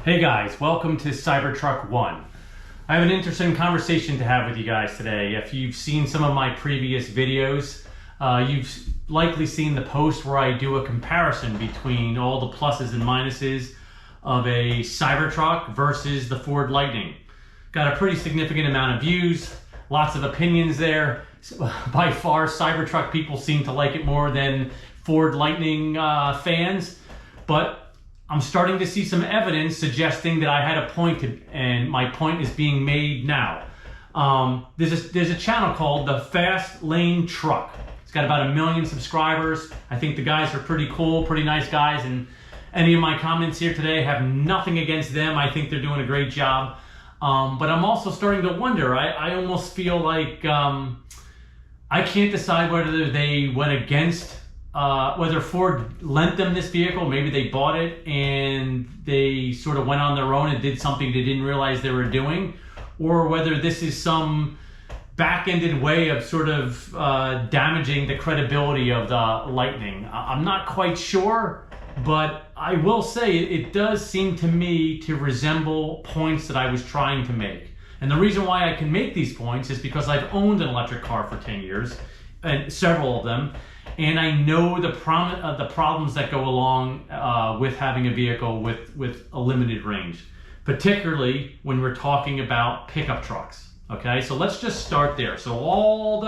Hey guys, welcome to Cybertruck 1. I have an interesting conversation to have with you guys today. If you've seen some of my previous videos, you've likely seen the post where I do a comparison between all the pluses and minuses of a Cybertruck versus the Ford Lightning. Got a pretty significant amount of views, lots of opinions there. By far, Cybertruck people seem to like it more than Ford Lightning fans, but I'm starting to see some evidence suggesting that I had a point, and my point is being made now. There's a channel called the Fast Lane Truck. It's got about 1 million subscribers. I think the guys are pretty cool, pretty nice guys, and any of my comments here today have nothing against them. I think they're doing a great job. But I'm also starting to wonder, I almost feel like I can't decide whether they went against whether Ford lent them this vehicle, maybe they bought it and they sort of went on their own and did something they didn't realize they were doing, or whether this is some back-ended way of sort of damaging the credibility of the Lightning. I'm not quite sure, but I will say it does seem to me to resemble points that I was trying to make. And the reason why I can make these points is because I've owned an electric car for 10 years, and several of them, and I know the problems that go along with having a vehicle with a limited range, particularly when we're talking about pickup trucks. Okay, so let's just start there. So all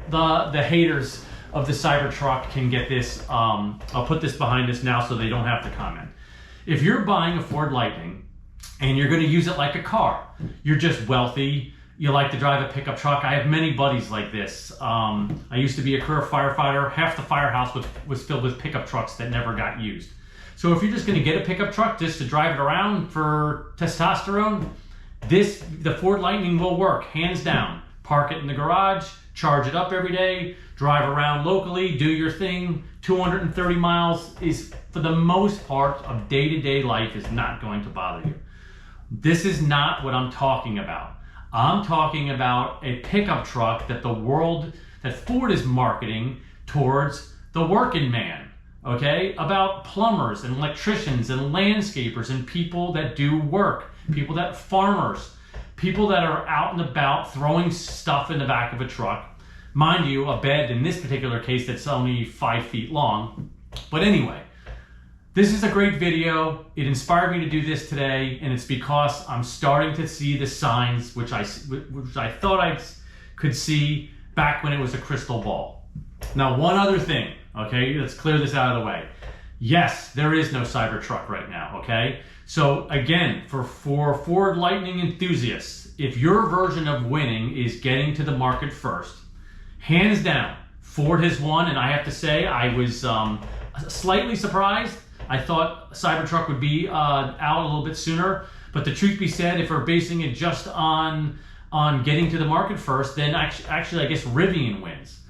the haters of the Cybertruck can get this. I'll put this behind us now so they don't have to comment. If you're buying a Ford Lightning and you're going to use it like a car, you're just wealthy, you like to drive a pickup truck. I have many buddies like this. I used to be a career firefighter. Half the firehouse was filled with pickup trucks that never got used. So if you're just going to get a pickup truck just to drive it around for testosterone, the Ford Lightning will work, hands down. Park it in the garage, charge it up every day, drive around locally, do your thing. 230 miles is, for the most part of day-to-day life, is not going to bother you. This is not what I'm talking about. I'm talking about a pickup truck that Ford is marketing towards the working man, okay? About plumbers and electricians and landscapers and people that do work, farmers, people that are out and about throwing stuff in the back of a truck. Mind you, a bed in this particular case that's only 5 feet long. But anyway, this is a great video. It inspired me to do this today, and it's because I'm starting to see the signs which I thought I could see back when it was a crystal ball. Now, one other thing, okay? Let's clear this out of the way. Yes, there is no Cybertruck right now, okay? So again, for Ford Lightning enthusiasts, if your version of winning is getting to the market first, hands down, Ford has won, and I have to say I was slightly surprised. I thought Cybertruck would be out a little bit sooner, but the truth be said, if we're basing it just on getting to the market first, then actually I guess Rivian wins.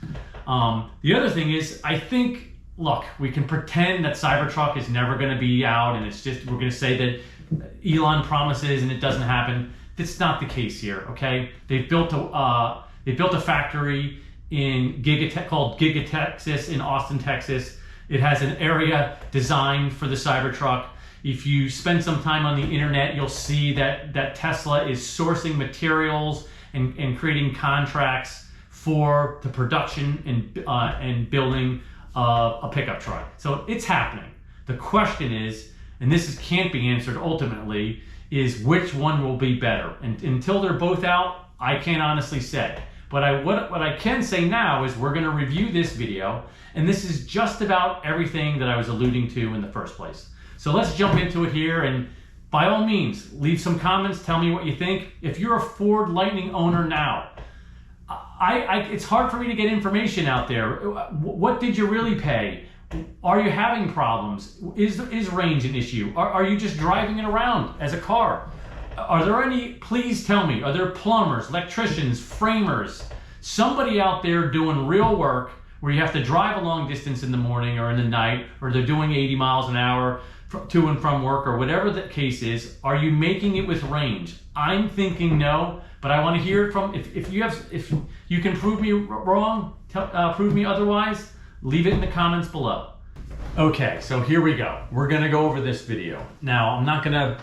The other thing is, I think, look, we can pretend that Cybertruck is never going to be out, and it's just, we're going to say that Elon promises and it doesn't happen. That's not the case here, okay? They built a factory called Giga Texas in Austin, Texas. It has an area designed for the Cybertruck. If you spend some time on the internet, you'll see that Tesla is sourcing materials and creating contracts for the production and building a pickup truck. So it's happening. The question is, and this can't be answered ultimately, is which one will be better? And until they're both out, I can't honestly say. But what I can say now is we're going to review this video, and this is just about everything that I was alluding to in the first place. So let's jump into it here, and by all means, leave some comments, tell me what you think. If you're a Ford Lightning owner now, it's hard for me to get information out there. What did you really pay? Are you having problems? Is range an issue? Are you just driving it around as a car? Are there any, please tell me, are there plumbers, electricians, framers, somebody out there doing real work where you have to drive a long distance in the morning or in the night, or they're doing 80 miles an hour to and from work, or whatever the case is? Are you making it with range? I'm thinking no, but I want to hear it from, if you can prove me wrong, prove me otherwise, leave it in the comments below. Okay, so here we go. We're gonna go over this video. Now, I'm not gonna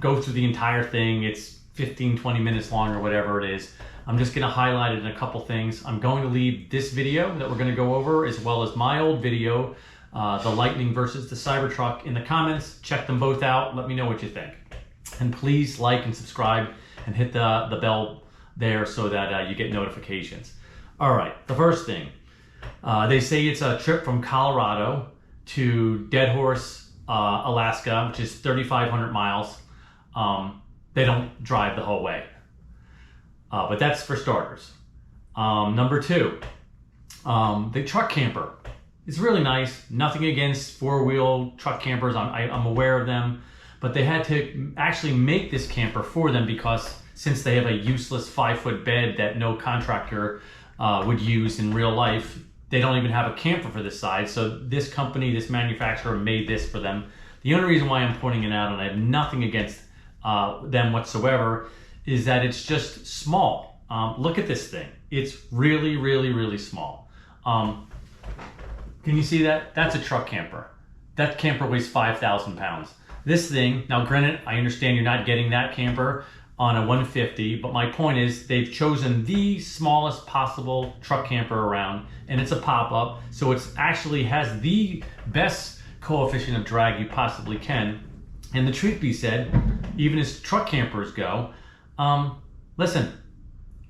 go through the entire thing. It's 15-20 minutes long or whatever it is. I'm just going to highlight it in a couple things. I'm going to leave this video that we're going to go over, as well as my old video, the Lightning versus the Cybertruck, in the comments. Check them both out. Let me know what you think. And please like and subscribe and hit the bell there so that you get notifications. All right, the first thing. They say it's a trip from Colorado to Dead Horse, Alaska, which is 3,500 miles. They don't drive the whole way. But that's for starters. Number two, the truck camper. It's really nice. Nothing against four-wheel truck campers. I'm aware of them. But they had to actually make this camper for them because since they have a useless 5-foot bed that no contractor would use in real life, they don't even have a camper for this size. So this company, this manufacturer, made this for them. The only reason why I'm pointing it out, and I have nothing against them whatsoever, is that it's just small. Look at this thing. It's really, really, really small. Can you see that? That's a truck camper. That camper weighs 5,000 pounds. This thing, now granted, I understand you're not getting that camper on a 150, but my point is they've chosen the smallest possible truck camper around, and it's a pop-up, so it's actually has the best coefficient of drag you possibly can. And the truth be said, even as truck campers go, listen,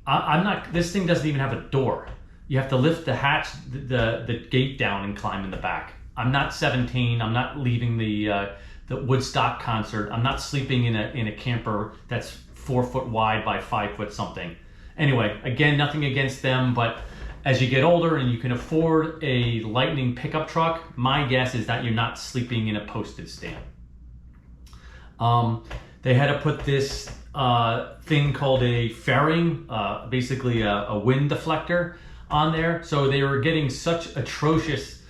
I'm not, this thing doesn't even have a door. You have to lift the hatch, the gate down and climb in the back. I'm not 17, I'm not leaving the Woodstock concert. I'm not sleeping in a camper that's 4 foot wide by 5 foot something. Anyway, again, nothing against them, but as you get older and you can afford a Lightning pickup truck, my guess is that you're not sleeping in a postage stamp. They had to put this thing called a fairing, basically a wind deflector on there. So they were getting such atrocious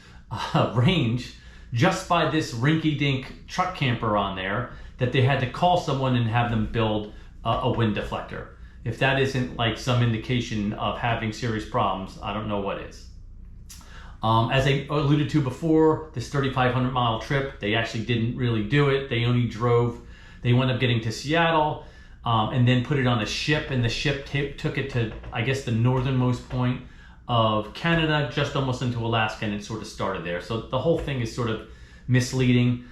range just by this rinky-dink truck camper on there that they had to call someone and have them build a wind deflector. If that isn't like some indication of having serious problems, I don't know what is. As I alluded to before, this 3,500 mile trip, they actually didn't really do it. They only drove, they wound up getting to Seattle and then put it on a ship, and the ship took it to, I guess, the northernmost point of Canada, just almost into Alaska, and it sort of started there. So the whole thing is sort of misleading.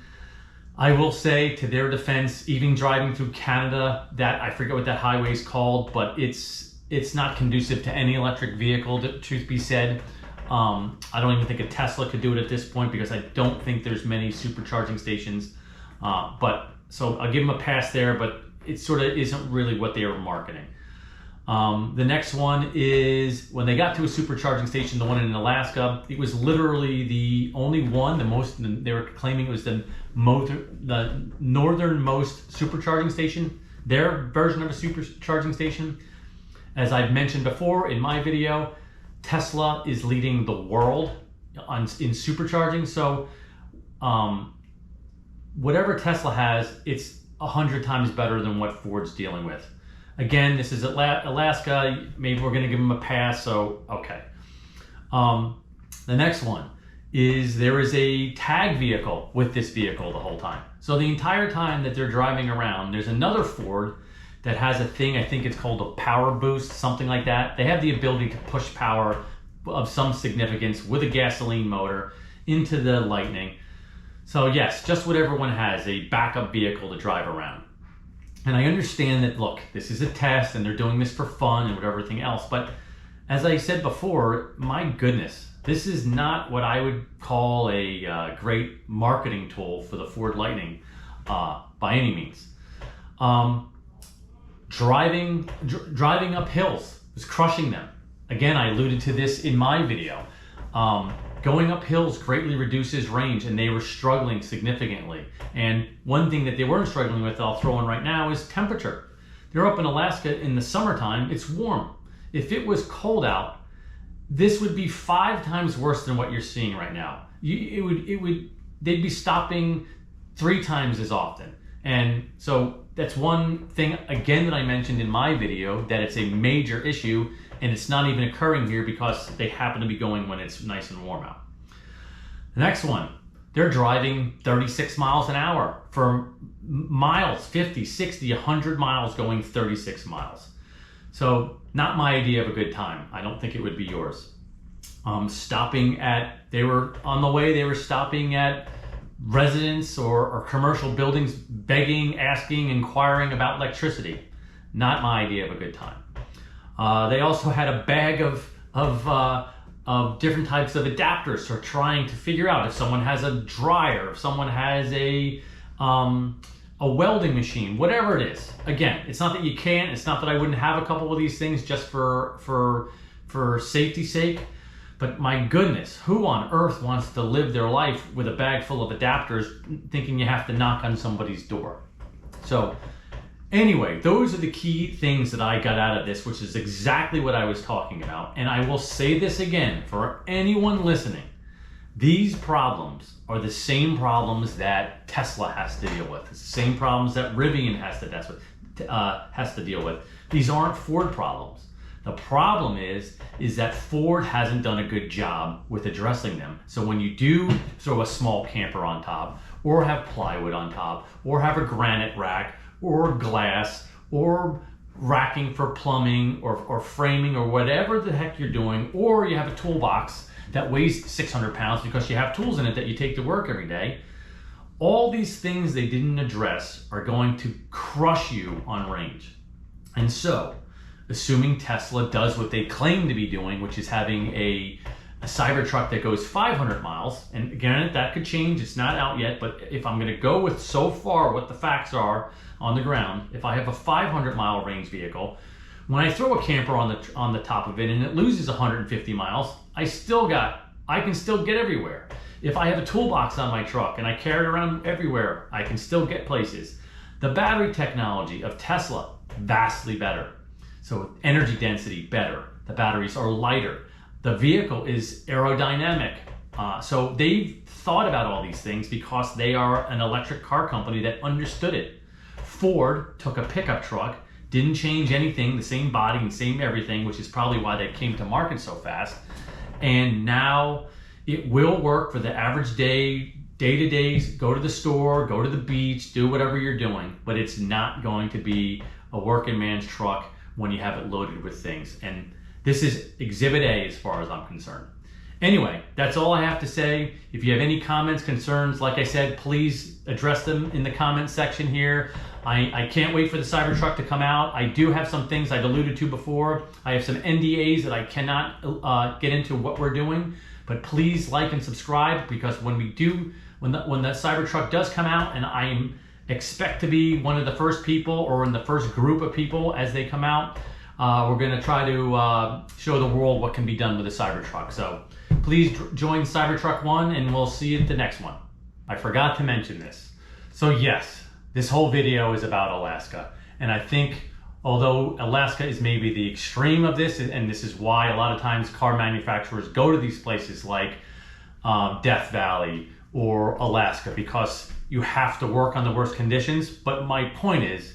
I will say, to their defense, even driving through Canada, that I forget what that highway is called, but it's not conducive to any electric vehicle, truth be said. I don't even think a Tesla could do it at this point because I don't think there's many supercharging stations. But so I'll give them a pass there, but it sort of isn't really what they were marketing. The next one is when they got to a supercharging station, the one in Alaska, it was literally the only one, they were claiming it was the northernmost supercharging station, their version of a supercharging station. As I've mentioned before in my video, Tesla is leading the world in supercharging. So whatever Tesla has, it's 100 times better than what Ford's dealing with. Again, this is Alaska. Maybe we're going to give them a pass, so okay. The next one is there is a tag vehicle with this vehicle the whole time. So the entire time that they're driving around, there's another Ford that has a thing, I think it's called a power boost, something like that. They have the ability to push power of some significance with a gasoline motor into the Lightning. So yes, just what everyone has, a backup vehicle to drive around. And I understand that, look, this is a test and they're doing this for fun and everything else. But as I said before, my goodness, this is not what I would call a great marketing tool for the Ford Lightning by any means. Driving up hills was crushing them. Again, I alluded to this in my video. Going up hills greatly reduces range, and they were struggling significantly. And one thing that they weren't struggling with, I'll throw in right now, is temperature. They're up in Alaska in the summertime, it's warm. If it was cold out, this would be 5 times worse than what you're seeing right now. They'd be stopping 3 times as often. And so that's one thing, again, that I mentioned in my video, that it's a major issue, and it's not even occurring here because they happen to be going when it's nice and warm out. The next one, they're driving 36 miles an hour for miles, 50, 60, 100 miles going 36 miles. So not my idea of a good time. I don't think it would be yours. They were on the way, they were stopping at residents or commercial buildings, begging, asking, inquiring about electricity. Not my idea of a good time. They also had a bag of different types of adapters for trying to figure out if someone has a dryer, if someone has a welding machine, whatever it is. Again, it's not that you can't, it's not that I wouldn't have a couple of these things just for safety's sake, but my goodness, who on earth wants to live their life with a bag full of adapters thinking you have to knock on somebody's door? So anyway, those are the key things that I got out of this, which is exactly what I was talking about. And I will say this again for anyone listening. These problems are the same problems that Tesla has to deal with. It's the same problems that Rivian has to deal with. These aren't Ford problems. The problem is that Ford hasn't done a good job with addressing them. So when you do throw a small camper on top, or have plywood on top, or have a granite rack, or glass, or racking for plumbing, or framing, or whatever the heck you're doing, or you have a toolbox that weighs 600 pounds because you have tools in it that you take to work every day, all these things they didn't address are going to crush you on range. And so, assuming Tesla does what they claim to be doing, which is having a Cybertruck that goes 500 miles, and again, that could change, it's not out yet, but if I'm gonna go with so far what the facts are on the ground, if I have a 500 mile range vehicle, when I throw a camper on the top of it and it loses 150 miles, I can still get everywhere. If I have a toolbox on my truck and I carry it around everywhere, I can still get places. The battery technology of Tesla, vastly better. So energy density, better. The batteries are lighter. The vehicle is aerodynamic. So they've thought about all these things because they are an electric car company that understood it. Ford took a pickup truck, didn't change anything, the same body and same everything, which is probably why they came to market so fast. And now it will work for the average day-to-day, go to the store, go to the beach, do whatever you're doing, but it's not going to be a working man's truck when you have it loaded with things. And this is Exhibit A as far as I'm concerned. Anyway, that's all I have to say. If you have any comments, concerns, like I said, please address them in the comment section here. I can't wait for the Cybertruck to come out. I do have some things I've alluded to before. I have some NDAs that I cannot get into what we're doing, but please like and subscribe, because when the Cybertruck does come out, and I expect to be one of the first people or in the first group of people as they come out, we're going to try to show the world what can be done with a Cybertruck. So please join Cybertruck 1 and we'll see you at the next one. I forgot to mention this. So yes, this whole video is about Alaska. And I think although Alaska is maybe the extreme of this, and this is why a lot of times car manufacturers go to these places like Death Valley or Alaska, because you have to work on the worst conditions. But my point is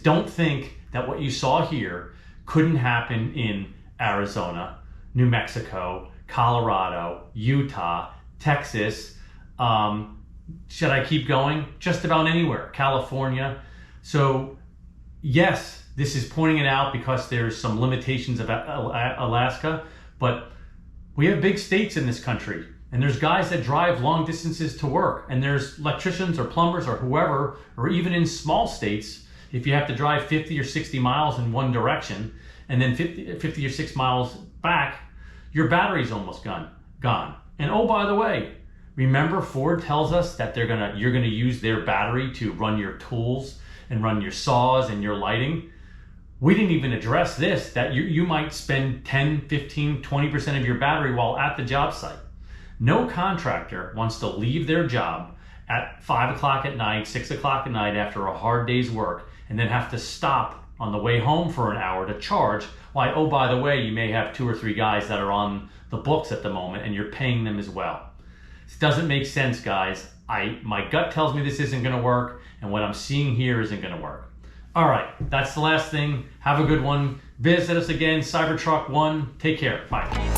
don't think that what you saw here couldn't happen in Arizona, New Mexico, Colorado, Utah, Texas, should I keep going? Just about anywhere, California. So yes, this is pointing it out because there's some limitations about Alaska, but we have big states in this country, and there's guys that drive long distances to work, and there's electricians or plumbers or whoever, or even in small states, if you have to drive 50 or 60 miles in one direction and then 50 or 6 miles back, your battery's almost gone. And oh, by the way, remember Ford tells us that you're gonna use their battery to run your tools and run your saws and your lighting. We didn't even address this, that you might spend 10, 15, 20% of your battery while at the job site. No contractor wants to leave their job at 5 o'clock at night, 6 o'clock at night after a hard day's work, and then have to stop on the way home for an hour to charge. Why, oh, by the way, you may have 2 or 3 guys that are on the books at the moment and you're paying them as well. This doesn't make sense, guys. My gut tells me this isn't gonna work, and what I'm seeing here isn't gonna work. All right, that's the last thing. Have a good one. Visit us again, Cybertruck 1. Take care, bye.